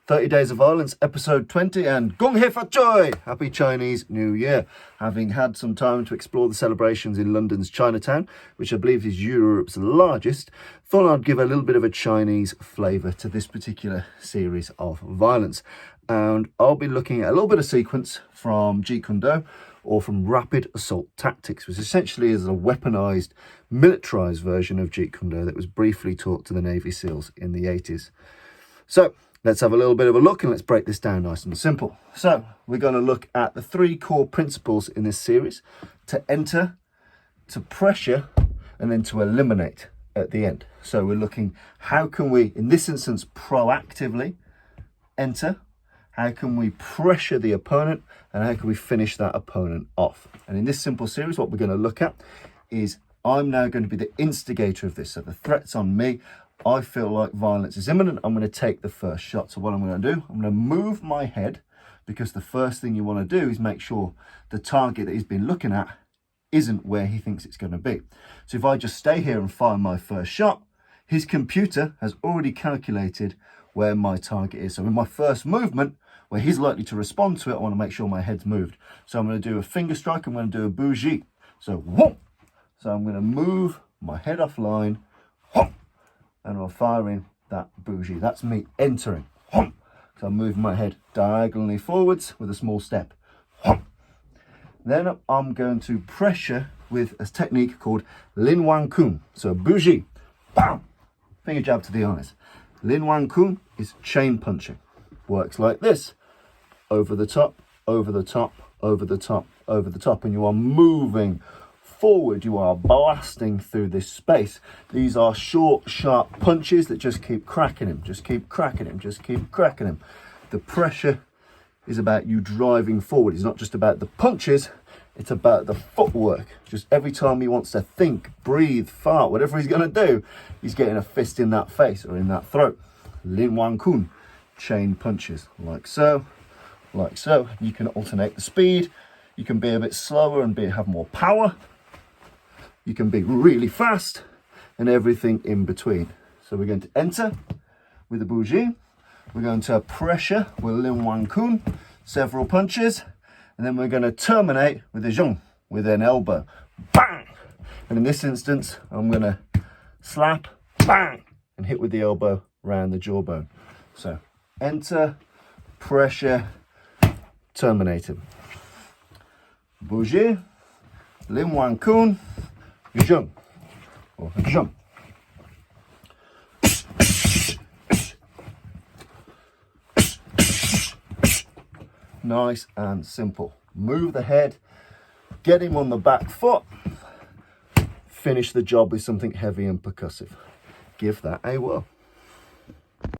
30 Days of Violence, episode 20, and Gong Hei Fat Choi! Happy Chinese New Year. Having had some time to explore the celebrations in London's Chinatown, which I believe is Europe's largest, thought I'd give a little bit of a Chinese flavour to this particular series of violence. And I'll be looking at a little bit of sequence from Jeet Kune Do, or from Rapid Assault Tactics, which essentially is a weaponised, militarised version of Jeet Kune Do that was briefly taught to the Navy SEALs in the 80s. So let's have a little bit of a look and let's break this down nice and simple. So we're going to look at the three core principles in this series: to enter, to pressure, and then to eliminate at the end. So we're looking, how can we, in this instance, proactively enter? How can we pressure the opponent, and how can we finish that opponent off? And in this simple series, what we're going to look at is, I'm now going to be the instigator of this. So the threat's on me. I feel like violence is imminent. I'm going to take the first shot. So what I'm going to do, I'm going to move my head, because the first thing you want to do is make sure the target that he's been looking at isn't where he thinks it's going to be. So if I just stay here and fire my first shot, his computer has already calculated where my target is. So in my first movement, where he's likely to respond to it, I want to make sure my head's moved. So I'm going to do a finger strike. I'm going to do a bougie. So whoop. So I'm going to move my head offline, whoop, and I'll fire in that bougie. That's me entering. Whoop. So I'm moving my head diagonally forwards with a small step. Whoop. Then I'm going to pressure with a technique called Lin Wang Kun. So bougie, bam, finger jab to the eyes. Lin Wang Kun is chain punching. Works like this: over the top, over the top, over the top, over the top, and you are moving forward. You are blasting through this space. These are short, sharp punches that just keep cracking him, just keep cracking him, just keep cracking him. The pressure is about you driving forward. It's not just about the punches, it's about the footwork. Just every time he wants to think, breathe, fart, whatever he's going to do, he's getting a fist in that face or in that throat. Lin Wang Kun, chain punches, like so, like so. You can alternate the speed. You can be a bit slower and have more power. You can be really fast, and everything in between. So we're going to enter with the bougie. We're going to pressure with Lin Wang Kun, several punches, and then we're going to terminate with a zhong, with an elbow, bang. And in this instance, I'm going to slap, bang, and hit with the elbow around the jawbone. So enter, pressure, terminate him. Bougie, Lin Wang Kun, zhong, or zhong. Nice and simple. Move the head, get him on the back foot, finish the job with something heavy and percussive. Give that a whirl.